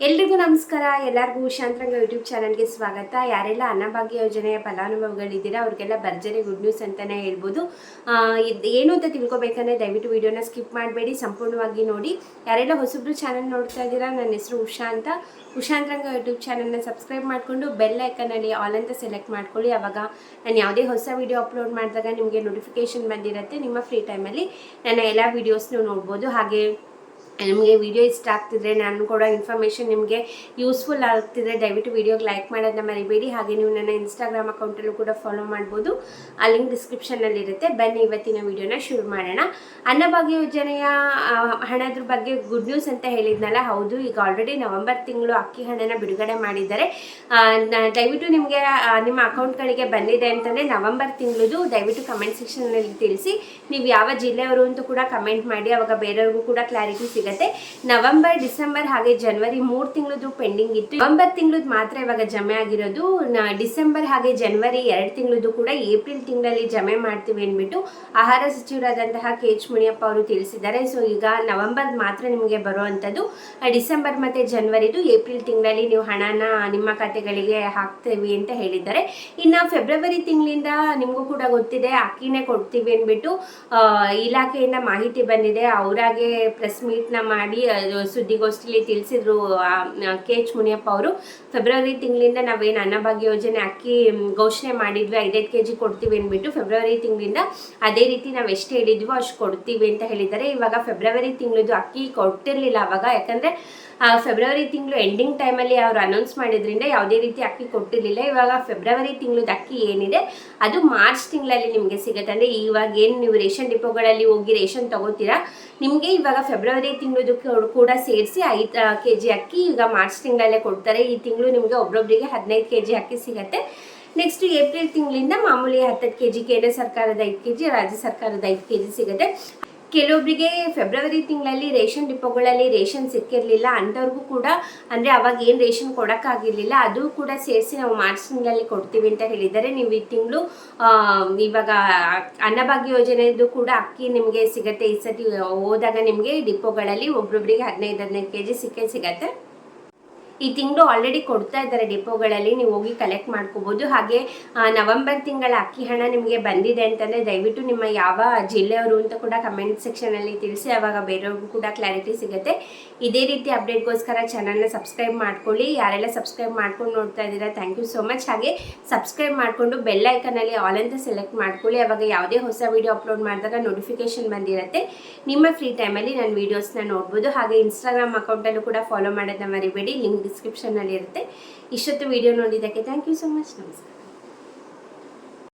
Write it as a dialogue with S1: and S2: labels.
S1: ಎಲ್ರಿಗೂ ನಮಸ್ಕಾರ. ಎಲ್ಲರಿಗೂ ಶಾಂತರಂಗ ಯೂಟ್ಯೂಬ್ ಚಾನಲ್ಗೆ ಸ್ವಾಗತ. ಯಾರೆಲ್ಲ ಅನ್ನಭಾಗ್ಯ ಯೋಜನೆಯ ಫಲಾನುಭವಿಗಳಿದ್ದೀರಾ ಅವ್ರಿಗೆಲ್ಲ ಭರ್ಜರಿ ಗುಡ್ ನ್ಯೂಸ್ ಅಂತಲೇ ಹೇಳ್ಬೋದು. ಏನು ಅಂತ ತಿಳ್ಕೊಬೇಕಂದ್ರೆ ದಯವಿಟ್ಟು ವಿಡಿಯೋನ ಸ್ಕಿಪ್ ಮಾಡಬೇಡಿ, ಸಂಪೂರ್ಣವಾಗಿ ನೋಡಿ. ಯಾರೆಲ್ಲ ಹೊಸಬ್ರು ಚಾನಲ್ ನೋಡ್ತಾ ಇದ್ದೀರಾ, ನನ್ನ ಹೆಸರು ಉಷಾ ಅಂತ. ಉಷಾಂತರಂಗ ಯೂಟ್ಯೂಬ್ ಚಾನಲ್ನ ಸಬ್ಸ್ಕ್ರೈಬ್ ಮಾಡಿಕೊಂಡು ಬೆಲ್ ಐಕನಲ್ಲಿ ಆಲ್ ಅಂತ ಸೆಲೆಕ್ಟ್ ಮಾಡ್ಕೊಳ್ಳಿ. ಆವಾಗ ನಾನು ಯಾವುದೇ ಹೊಸ ವಿಡಿಯೋ ಅಪ್ಲೋಡ್ ಮಾಡಿದಾಗ ನಿಮಗೆ ನೋಟಿಫಿಕೇಷನ್ ಬಂದಿರುತ್ತೆ. ನಿಮ್ಮ ಫ್ರೀ ಟೈಮಲ್ಲಿ ನನ್ನ ಎಲ್ಲ ವೀಡಿಯೋಸ್ನೂ ನೋಡ್ಬೋದು. ಹಾಗೆ ನಿಮಗೆ ವಿಡಿಯೋ ಇಷ್ಟ ಆಗ್ತಿದ್ರೆ, ನಾನು ಕೊಡೋ ಇನ್ಫಾರ್ಮೇಷನ್ ನಿಮಗೆ ಯೂಸ್ಫುಲ್ ಆಗ್ತಿದ್ರೆ ದಯವಿಟ್ಟು ವಿಡಿಯೋಗೆ ಲೈಕ್ ಮಾಡೋದನ್ನ ಮರಿಬೇಡಿ. ಹಾಗೆ ನೀವು ನನ್ನ ಇನ್ಸ್ಟಾಗ್ರಾಮ್ ಅಕೌಂಟಲ್ಲೂ ಕೂಡ ಫಾಲೋ ಮಾಡ್ಬೋದು. ಆ ಲಿಂಕ್ ಡಿಸ್ಕ್ರಿಪ್ಷನಲ್ಲಿ ಇರುತ್ತೆ. ಬನ್ನಿ ಇವತ್ತಿನ ವಿಡಿಯೋನ ಶುರು ಮಾಡೋಣ. ಅನ್ನಭಾಗ್ಯ ಯೋಜನೆಯ ಹಣದ ಬಗ್ಗೆ ಗುಡ್ ನ್ಯೂಸ್ ಅಂತ ಹೇಳಿದ್ನಲ್ಲ, ಹೌದು, ಈಗ ಆಲ್ರೆಡಿ ನವೆಂಬರ್ ತಿಂಗಳು ಅಕ್ಕಿ ಹಣನ ಬಿಡುಗಡೆ ಮಾಡಿದ್ದಾರೆ. ದಯವಿಟ್ಟು ನಿಮಗೆ ನಿಮ್ಮ ಅಕೌಂಟ್ಗಳಿಗೆ ಬಂದಿದೆ ಅಂತಂದರೆ ನವೆಂಬರ್ ತಿಂಗಳದು ದಯವಿಟ್ಟು ಕಮೆಂಟ್ ಸೆಕ್ಷನಲ್ಲಿ ತಿಳಿಸಿ. ನೀವು ಯಾವ ಜಿಲ್ಲೆಯವರು ಅಂತ ಕೂಡ ಕಮೆಂಟ್ ಮಾಡಿ, ಅವಾಗ ಬೇರೆಯವ್ರಿಗೂ ಕೂಡ ಕ್ಲಾರಿಟಿ ಸಿಗುತ್ತೆ. ನವೆಂಬರ್, ಡಿಸೆಂಬರ್ ಹಾಗೆ ಜನವರಿ 3 ತಿಂಗಳದ್ದು ಪೆಂಡಿಂಗ್ ಇತ್ತು. ನವೆಂಬರ್ ತಿಂಗಳದ್ದು ಮಾತ್ರ ಇವಾಗ ಜಮೆ ಆಗಿರೋದು. ಡಿಸೆಂಬರ್ ಹಾಗೆ ಜನವರಿ 2 ತಿಂಗಳದ್ದು ಕೂಡ ಏಪ್ರಿಲ್ ತಿಂಗಳಲ್ಲಿ ಜಮೆ ಮಾಡ್ತೀವಿ ಅಂದ್ಬಿಟ್ಟು ಆಹಾರ ಸಚಿವರಾದಂತಹ ಕೆ ಎಚ್ ಮುನಿಯಪ್ಪ ಅವರು ತಿಳಿಸಿದ್ದಾರೆ. ಸೊ ಈಗ ನವೆಂಬರ್ ಮಾತ್ರ ನಿಮಗೆ ಬರುವಂಥದ್ದು. ಡಿಸೆಂಬರ್ ಮತ್ತೆ ಜನವರಿದು ಏಪ್ರಿಲ್ ತಿಂಗಳಲ್ಲಿ ನೀವು ಹಣನ ನಿಮ್ಮ ಖಾತೆಗಳಿಗೆ ಹಾಕ್ತೀವಿ ಅಂತ ಹೇಳಿದ್ದಾರೆ. ಇನ್ನು ಫೆಬ್ರವರಿ ತಿಂಗಳಿಂದ ನಿಮಗೂ ಕೂಡ ಗೊತ್ತಿದೆ, ಅಕ್ಕಿನೇ ಕೊಡ್ತೀವಿ ಅಂದ್ಬಿಟ್ಟು ಇಲಾಖೆಯಿಂದ ಮಾಹಿತಿ ಬಂದಿದೆ. ಅವರಾಗೆ ಪ್ರೆಸ್ ಮೀಟ್ನ ಮಾಡಿ ಸುದ್ದಿಗೋಷ್ಠಿಯಲ್ಲಿ ತಿಳಿಸಿದ್ರು ಕೆ ಎಚ್ ಮುನಿಯಪ್ಪ ಅವರು. ಫೆಬ್ರವರಿ ತಿಂಗಳಿಂದ ನಾವೇನು ಅನ್ನಭಾಗ್ಯ ಯೋಜನೆ ಅಕ್ಕಿ ಘೋಷಣೆ ಮಾಡಿದ್ವಿ, 5 kg ಕೊಡ್ತೀವಿ ಅಂದ್ಬಿಟ್ಟು ಫೆಬ್ರವರಿ ತಿಂಗಳಿಂದ ಅದೇ ರೀತಿ ನಾವು ಎಷ್ಟು ಹೇಳಿದ್ವೋ ಅಷ್ಟು ಕೊಡ್ತೀವಿ ಅಂತ ಹೇಳಿದ್ದಾರೆ. ಇವಾಗ ಫೆಬ್ರವರಿ ತಿಂಗಳದ್ದು ಅಕ್ಕಿ ಕೊಟ್ಟಿರಲಿಲ್ಲ ಅವಾಗ, ಯಾಕಂದರೆ ಫೆಬ್ರವರಿ ತಿಂಗಳು ಎಂಡಿಂಗ್ ಟೈಮಲ್ಲಿ ಅವರು ಅನೌನ್ಸ್ ಮಾಡಿದ್ರಿಂದ ಯಾವುದೇ ರೀತಿ ಅಕ್ಕಿ ಕೊಟ್ಟಿರಲಿಲ್ಲ. ಇವಾಗ ಫೆಬ್ರವರಿ ತಿಂಗಳದ್ದು ಅಕ್ಕಿ ಏನಿದೆ ಅದು ಮಾರ್ಚ್ ತಿಂಗಳಲ್ಲಿ ನಿಮಗೆ ಸಿಗುತ್ತೆ. ಅಂದರೆ ಇವಾಗ ಏನು ನೀವು ರೇಷನ್ ಡಿಪೋಗಳಲ್ಲಿ ಹೋಗಿ ರೇಷನ್ ತಗೋತೀರಾ, ನಿಮಗೆ ಇವಾಗ ಫೆಬ್ರವರಿ ತಿಂಗಳದ್ದು ಕೂಡ ಸೇರಿಸಿ 5 kg ಅಕ್ಕಿ ಈಗ ಮಾರ್ಚ್ ತಿಂಗಳಲ್ಲೇ ಕೊಡ್ತಾರೆ. ಈ ತಿಂಗಳು ನಿಮಗೆ ಒಬ್ಬೊಬ್ಬರಿಗೆ 15 kg ಅಕ್ಕಿ ಸಿಗುತ್ತೆ. ನೆಕ್ಸ್ಟ್ ಏಪ್ರಿಲ್ ತಿಂಗಳಿಂದ ಮಾಮೂಲಿ 10 kg ಕೇಂದ್ರ ಸರ್ಕಾರದ 5 kg, ರಾಜ್ಯ ಸರ್ಕಾರದ 5 kg ಸಿಗುತ್ತೆ. ಕೆಲವೊಬ್ಬರಿಗೆ ಫೆಬ್ರವರಿ ತಿಂಗಳಲ್ಲಿ ರೇಷನ್ ಡಿಪೋಗಳಲ್ಲಿ ರೇಷನ್ ಸಿಕ್ಕಿರಲಿಲ್ಲ, ಅಂಥವ್ರಿಗೂ ಕೂಡ ಅಂದರೆ ಅವಾಗ ಏನು ರೇಷನ್ ಕೊಡೋಕ್ಕಾಗಿರಲಿಲ್ಲ, ಅದು ಕೂಡ ಸೇರಿಸಿ ನಾವು ಮಾರ್ಚ್ ತಿಂಗಳಲ್ಲಿ ಕೊಡ್ತೀವಿ ಅಂತ ಹೇಳಿದ್ದಾರೆ. ನೀವು ಈ ತಿಂಗಳು ಇವಾಗ ಅನ್ನಭಾಗ್ಯ ಯೋಜನೆಯದು ಕೂಡ ಅಕ್ಕಿ ನಿಮಗೆ ಸಿಗುತ್ತೆ. ಈ ಸತಿ ಹೋದಾಗ ನಿಮಗೆ ಡಿಪೋಗಳಲ್ಲಿ ಒಬ್ಬೊಬ್ಬರಿಗೆ 15 kg ಸಿಗುತ್ತೆ. ಈ ತಿಂಗಳು ಆಲ್ರೆಡಿ ಕೊಡ್ತಾ ಇದ್ದಾರೆ ಡಿಪೋಗಳಲ್ಲಿ, ನೀವು ಹೋಗಿ ಕಲೆಕ್ಟ್ ಮಾಡ್ಕೋಬೋದು. ಹಾಗೆ ನವೆಂಬರ್ ತಿಂಗಳ ಅಕ್ಕಿ ಹಣ ನಿಮಗೆ ಬಂದಿದೆ ಅಂತಂದರೆ ದಯವಿಟ್ಟು ನಿಮ್ಮ ಯಾವ ಜಿಲ್ಲೆಯವರು ಅಂತ ಕೂಡ ಕಮೆಂಟ್ ಸೆಕ್ಷನಲ್ಲಿ ತಿಳಿಸಿ, ಆವಾಗ ಬೇರೆಯವ್ರಿಗೂ ಕೂಡ ಕ್ಲಾರಿಟಿ ಸಿಗುತ್ತೆ. ಇದೇ ರೀತಿ ಅಪ್ಡೇಟ್ಗೋಸ್ಕರ ಚಾನಲ್ನ ಸಬ್ಸ್ಕ್ರೈಬ್ ಮಾಡ್ಕೊಳ್ಳಿ. ಯಾರೆಲ್ಲ ಸಬ್ಸ್ಕ್ರೈಬ್ ಮಾಡ್ಕೊಂಡು ನೋಡ್ತಾ ಇದ್ದೀರಾ, ಥ್ಯಾಂಕ್ ಯು ಸೋ ಮಚ್. ಹಾಗೆ ಸಬ್ಸ್ಕ್ರೈಬ್ ಮಾಡಿಕೊಂಡು ಬೆಲ್ ಐಕನಲ್ಲಿ ಆಲ್ ಅಂತ ಸೆಲೆಕ್ಟ್ ಮಾಡ್ಕೊಳ್ಳಿ. ಆವಾಗ ಯಾವುದೇ ಹೊಸ ವೀಡಿಯೋ ಅಪ್ಲೋಡ್ ಮಾಡಿದಾಗ ನೋಟಿಫಿಕೇಷನ್ ಬಂದಿರುತ್ತೆ. ನಿಮ್ಮ ಫ್ರೀ ಟೈಮಲ್ಲಿ ನಾನು ವೀಡಿಯೋಸ್ನ ನೋಡ್ಬೋದು. ಹಾಗೆ ಇನ್ಸ್ಟಾಗ್ರಾಮ್ ಅಕೌಂಟಲ್ಲೂ ಕೂಡ ಫಾಲೋ ಮಾಡೋದನ್ನ ಮರಿಬೇಡಿ, ಲಿಂಕ್ ಡಿಸ್ಕ್ರಿಪ್ಷನ್ನಲ್ಲಿ ಇರುತ್ತೆ. ಇಷ್ಟೊತ್ತು ವಿಡಿಯೋ ನೋಡಿದ್ದಕ್ಕೆ ಥ್ಯಾಂಕ್ ಯು ಸೊ ಮಚ್. ನಮಸ್ಕಾರ.